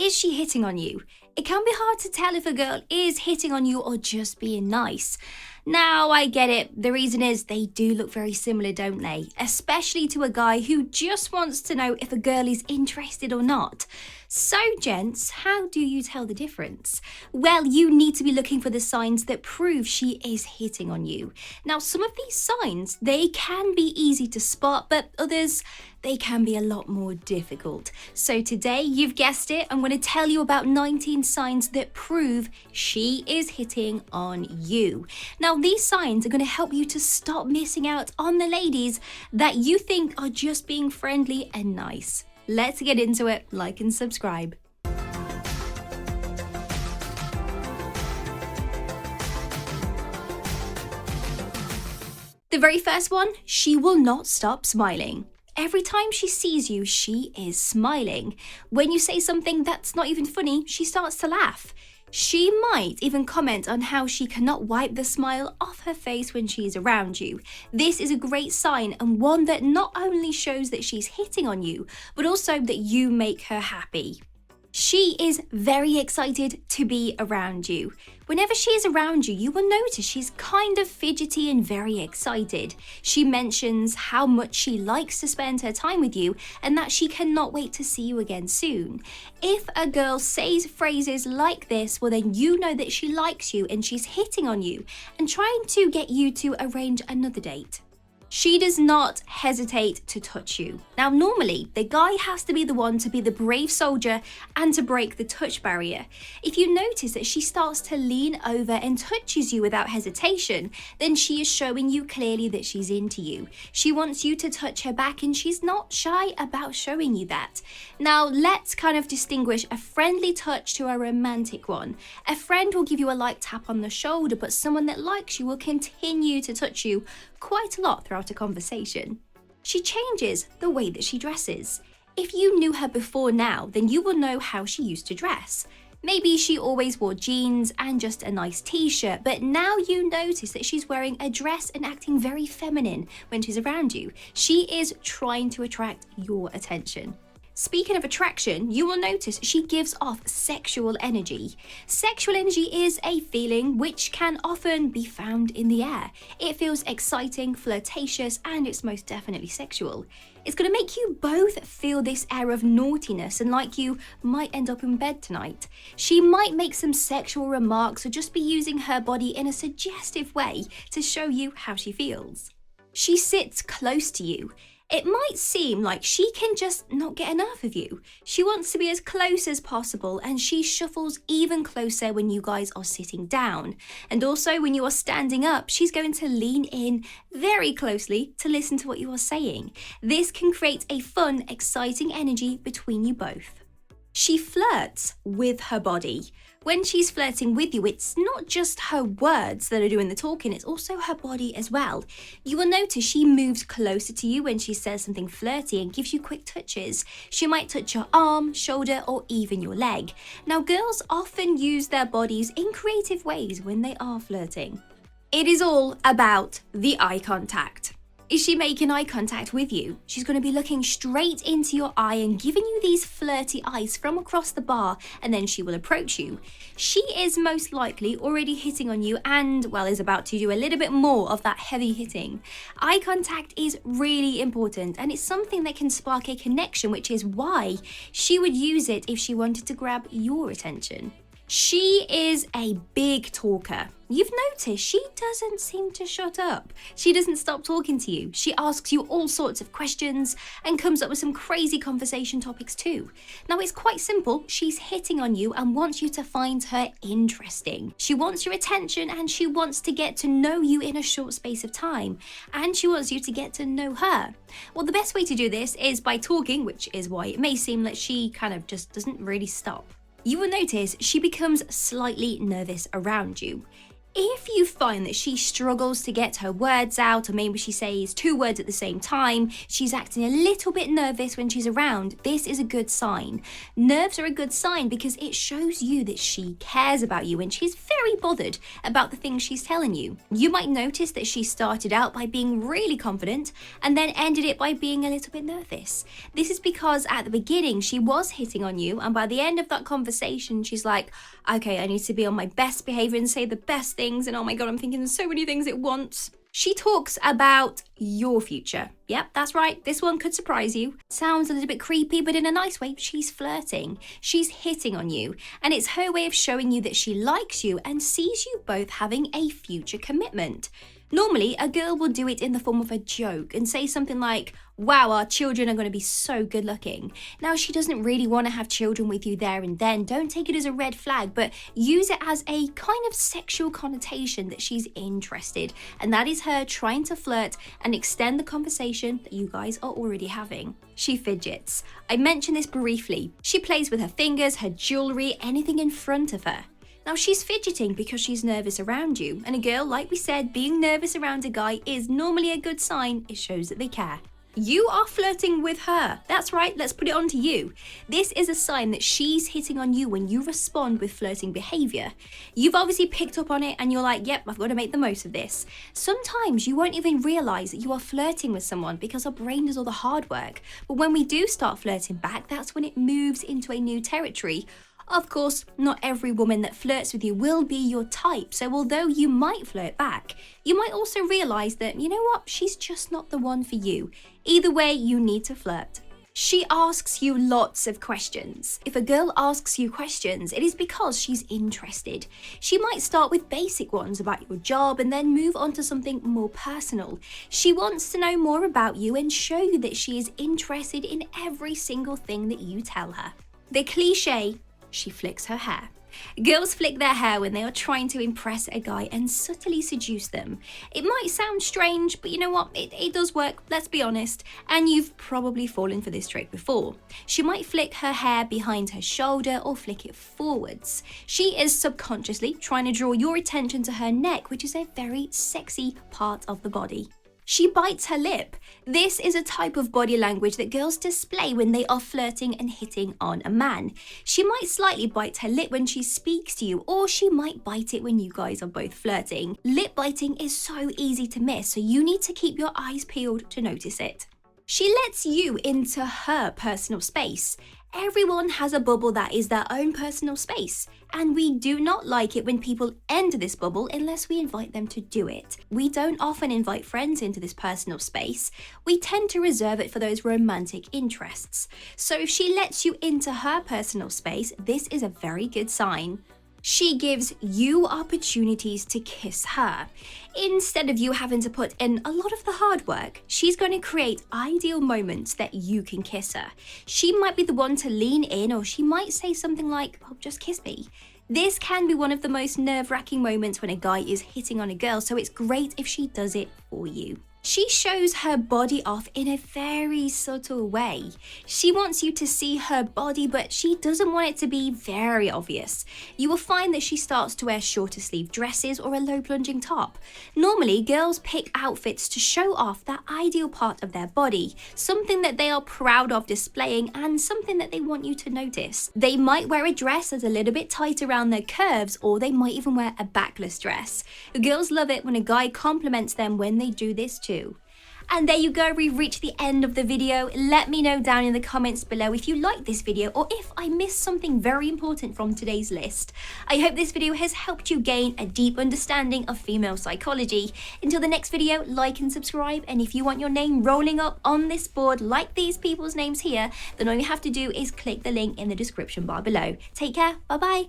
is she hitting on you? It can be hard to tell if a girl is hitting on you or just being nice. Now, I get it. The reason is they do look very similar, don't they? Especially to a guy who just wants to know if a girl is interested or not. So, gents, how do you tell the difference? Well, you need to be looking for the signs that prove she is hitting on you. Now, some of these signs, they can be easy to spot, but others, they can be a lot more difficult. So today, you've guessed it, I'm going to tell you about 19 signs that prove she is hitting on you. Now, these signs are going to help you to stop missing out on the ladies that you think are just being friendly and nice. Let's get into it. Like and subscribe. The very first one, she will not stop smiling. Every time she sees you, she is smiling. When you say something that's not even funny, she starts to laugh. She might even comment on how she cannot wipe the smile off her face when she's around you. This is a great sign and one that not only shows that she's hitting on you, but also that you make her happy. She is very excited to be around you. Whenever she is around you, you will notice she's kind of fidgety and very excited. She mentions how much she likes to spend her time with you and that she cannot wait to see you again soon. If a girl says phrases like this, well then you know that she likes you and she's hitting on you and trying to get you to arrange another date. She does not hesitate to touch you. Now, normally, the guy has to be the one to be the brave soldier and to break the touch barrier. If you notice that she starts to lean over and touches you without hesitation, then she is showing you clearly that she's into you. She wants you to touch her back and she's not shy about showing you that. Now, let's kind of distinguish a friendly touch to a romantic one. A friend will give you a light tap on the shoulder, but someone that likes you will continue to touch you quite a lot throughout a conversation. She changes the way that she dresses. If you knew her before now, then you will know how she used to dress. Maybe she always wore jeans and just a nice t-shirt, but now you notice that she's wearing a dress and acting very feminine when she's around you. She is trying to attract your attention. Speaking of attraction, you will notice she gives off sexual energy. Sexual energy is a feeling which can often be found in the air. It feels exciting, flirtatious, and it's most definitely sexual. It's going to make you both feel this air of naughtiness and like you might end up in bed tonight. She might make some sexual remarks or just be using her body in a suggestive way to show you how she feels. She sits close to you. It might seem like she can just not get enough of you. She wants to be as close as possible and she shuffles even closer when you guys are sitting down. And also when you are standing up, she's going to lean in very closely to listen to what you are saying. This can create a fun, exciting energy between you both. She flirts with her body. When she's flirting with you, it's not just her words that are doing the talking, it's also her body as well. You will notice she moves closer to you when she says something flirty and gives you quick touches. She might touch your arm, shoulder, or even your leg. Now, girls often use their bodies in creative ways when they are flirting. It is all about the eye contact. Is she making eye contact with you? She's going to be looking straight into your eye and giving you these flirty eyes from across the bar, and then she will approach you. She is most likely already hitting on you and, well, is about to do a little bit more of that heavy hitting. Eye contact is really important and it's something that can spark a connection, which is why she would use it if she wanted to grab your attention. She is a big talker. You've noticed she doesn't seem to shut up. She doesn't stop talking to you. She asks you all sorts of questions and comes up with some crazy conversation topics too. Now, it's quite simple. She's hitting on you and wants you to find her interesting. She wants your attention and she wants to get to know you in a short space of time. And she wants you to get to know her. Well, the best way to do this is by talking, which is why it may seem that she kind of just doesn't really stop. You will notice she becomes slightly nervous around you. If you find that she struggles to get her words out, or maybe she says 2 words at the same time, she's acting a little bit nervous when she's around, this is a good sign. Nerves are a good sign because it shows you that she cares about you and she's very bothered about the things she's telling you. You might notice that she started out by being really confident and then ended it by being a little bit nervous. This is because at the beginning she was hitting on you, and by the end of that conversation she's like, okay, I need to be on my best behavior and say the best things, and oh my god, I'm thinking so many things at once. She talks about your future. Yep, that's right. This one could surprise you. Sounds a little bit creepy, but in a nice way. She's flirting. She's hitting on you. And it's her way of showing you that she likes you and sees you both having a future commitment. Normally, a girl will do it in the form of a joke and say something like, wow, our children are going to be so good looking. Now, she doesn't really want to have children with you there and then. Don't take it as a red flag, but use it as a kind of sexual connotation that she's interested. And that is her trying to flirt and extend the conversation that you guys are already having. She fidgets. I mentioned this briefly. She plays with her fingers, her jewelry, anything in front of her. Now, she's fidgeting because she's nervous around you. And a girl, like we said, being nervous around a guy is normally a good sign. It shows that they care. You are flirting with her. That's right, let's put it on to you. This is a sign that she's hitting on you when you respond with flirting behavior. You've obviously picked up on it and you're like, yep, I've got to make the most of this. Sometimes you won't even realize that you are flirting with someone because our brain does all the hard work. But when we do start flirting back, that's when it moves into a new territory. Of course, not every woman that flirts with you will be your type, so although you might flirt back, you might also realise that, you know what, she's just not the one for you. Either way, you need to flirt. She asks you lots of questions. If a girl asks you questions, it is because she's interested. She might start with basic ones about your job and then move on to something more personal. She wants to know more about you and show you that she is interested in every single thing that you tell her. The cliche, she flicks her hair. Girls flick their hair when they are trying to impress a guy and subtly seduce them. It might sound strange, but you know what? It does work, let's be honest. And you've probably fallen for this trick before. She might flick her hair behind her shoulder or flick it forwards. She is subconsciously trying to draw your attention to her neck, which is a very sexy part of the body. She bites her lip. This is a type of body language that girls display when they are flirting and hitting on a man. She might slightly bite her lip when she speaks to you, or she might bite it when you guys are both flirting. Lip biting is so easy to miss, so you need to keep your eyes peeled to notice it. She lets you into her personal space. Everyone has a bubble that is their own personal space, and we do not like it when people enter this bubble unless we invite them to do it. We don't often invite friends into this personal space. We tend to reserve it for those romantic interests. So if she lets you into her personal space, this is a very good sign. She gives you opportunities to kiss her. Instead of you having to put in a lot of the hard work, she's going to create ideal moments that you can kiss her. She might be the one to lean in, or she might say something like, well, just kiss me. This can be one of the most nerve-wracking moments when a guy is hitting on a girl, so it's great if she does it for you. She shows her body off in a very subtle way. She wants you to see her body, but she doesn't want it to be very obvious. You will find that she starts to wear shorter sleeve dresses or a low plunging top. Normally, girls pick outfits to show off that ideal part of their body, something that they are proud of displaying and something that they want you to notice. They might wear a dress that's a little bit tight around their curves, or they might even wear a backless dress. Girls love it when a guy compliments them when they do this too. And there you go, we've reached the end of the video. Let me know down in the comments below if you liked this video or if I missed something very important from today's list. I hope this video has helped you gain a deep understanding of female psychology. Until the next video, like and subscribe, and if you want your name rolling up on this board like these people's names here, then all you have to do is click the link in the description bar below. Take care, bye bye.